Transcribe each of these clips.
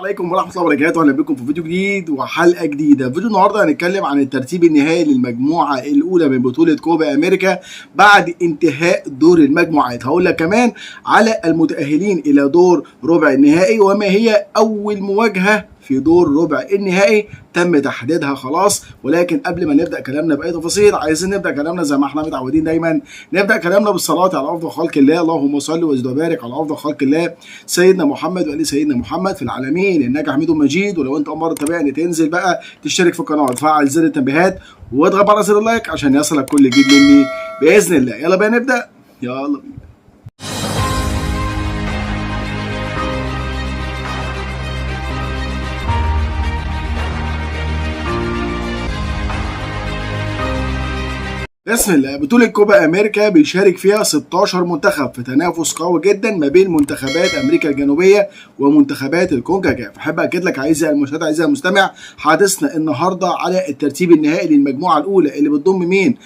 عليكم ورحمة الله وبركاته. أهلا بكم في فيديو جديد وحلقة جديدة. فيديو النهارده هنتكلم عن الترتيب النهائي للمجموعة الأولى من بطولة كوبا أمريكا بعد انتهاء دور المجموعات. هقول لك كمان على المتأهلين إلى دور ربع النهائي وما هي أول مواجهة في دور ربع النهائي تم تحديدها خلاص. ولكن قبل ما نبدا كلامنا باي تفاصيل عايزين نبدا كلامنا زي ما احنا متعودين دايما نبدا كلامنا بالصلاه على افضل خلق الله. اللهم صل وزد وبارك على افضل خلق الله سيدنا محمد وال سيدنا محمد في العالمين انك حميد مجيد. ولو انت اول مره تتابعني تنزل بقى تشترك في القناه وتفعل زر التنبيهات واضغط على زر اللايك عشان يصلك كل جديد مني باذن الله. يلا بقى نبدا. يلا بينا. بسم الله. بطولة كوبا أمريكا بيشارك فيها 16 منتخب في تنافس قوي جدا ما بين منتخبات أمريكا الجنوبية ومنتخبات الكونكاكاف. أحب أكد لك عزيزي المشاهد عزيزي المستمع حديثنا النهارده على الترتيب النهائي للمجموعة الأولى اللي بتضم مين؟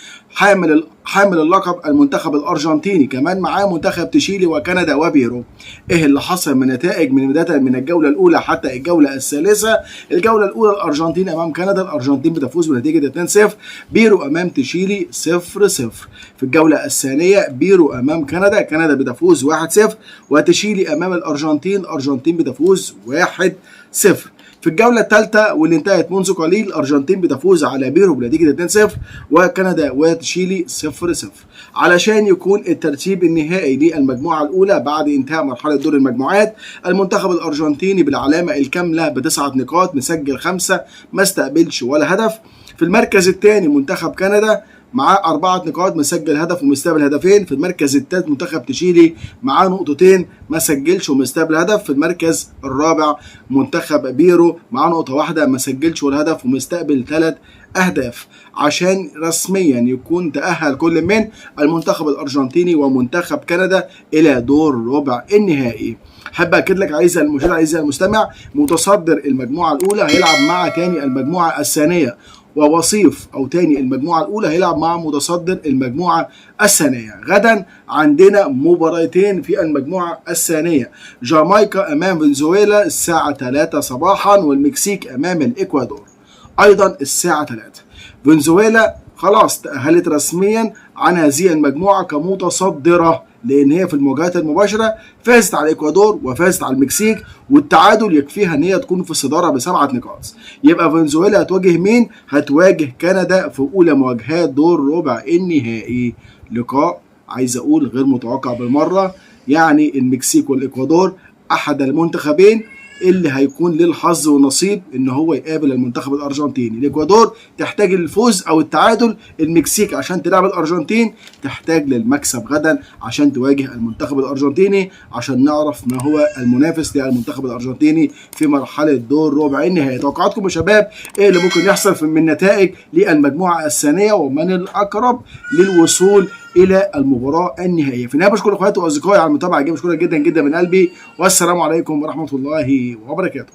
حامل اللقب المنتخب الارجنتيني، كمان معاه منتخب تشيلي وكندا وبيرو. ايه اللي حصل من نتائج من بدايه من الجوله الاولى حتى الجوله الثالثه؟ الجوله الاولى الارجنتين امام كندا، الارجنتين بتفوز بنتيجه 2-0، بيرو امام تشيلي 0-0. في الجوله الثانيه بيرو امام كندا، كندا بتفوز 1-0، وتشيلي امام الارجنتين، الارجنتين بتفوز 1-0. في الجولة الثالثة واللي انتهت منذ قليل الأرجنتين بتفوز على بيرو بنتيجة 2-0، وكندا وتشيلي 0-0. علشان يكون الترتيب النهائي للمجموعة الأولى بعد انتهاء مرحلة دور المجموعات، المنتخب الأرجنتيني بالعلامة الكاملة ب9 نقاط مسجل 5 ما استقبلش ولا هدف. في المركز الثاني منتخب كندا معاه 4 نقاط مسجل هدف ومستقبل هدفين. في المركز الثالث منتخب تشيلي معاه نقطتين ما سجلش ومستقبل هدف. في المركز الرابع منتخب بيرو معاه نقطة واحدة ما سجلش ولا هدف ومستقبل 3 أهداف. عشان رسميا يكون تأهل كل من المنتخب الأرجنتيني ومنتخب كندا إلى دور ربع النهائي. حابب أكد لك عزيزي المشاهد عزيزي المستمع متصدر المجموعة الأولى هيلعب مع تاني المجموعة الثانية، ووصيف او تاني المجموعه الاولى هيلعب مع متصدر المجموعه الثانيه. غدا عندنا مباراتين في المجموعه الثانيه، جامايكا امام فنزويلا الساعه 3 صباحا، والمكسيك امام الاكوادور ايضا الساعه 3. فنزويلا خلاص تأهلت رسميا عن هذه المجموعه كمتصدره، لان هي في المواجهات المباشره فازت على الاكوادور وفازت على المكسيك، والتعادل يكفيها ان هي تكون في الصداره ب7 نقاط. يبقى فنزويلا هتواجه مين؟ هتواجه كندا في اولى مواجهات دور ربع النهائي. لقاء عايز اقول غير متوقع بالمره، يعني المكسيك والاكوادور احد المنتخبين اللي هيكون للحظ والنصيب ان هو يقابل المنتخب الارجنتيني. الاكوادور تحتاج للفوز او التعادل، المكسيك عشان تلعب الارجنتين تحتاج للمكسب غدا عشان تواجه المنتخب الارجنتيني، عشان نعرف ما هو المنافس للمنتخب الارجنتيني في مرحله دور ربع النهائي. توقعاتكم يا شباب ايه اللي ممكن يحصل من نتائج للمجموعه الثانيه، ومن الاقرب للوصول الى المباراه النهائيه؟ في النهايه بشكر اخواتي واصدقائي على المتابعه، بشكرك جدا جدا من قلبي، والسلام عليكم ورحمه الله وبركاته.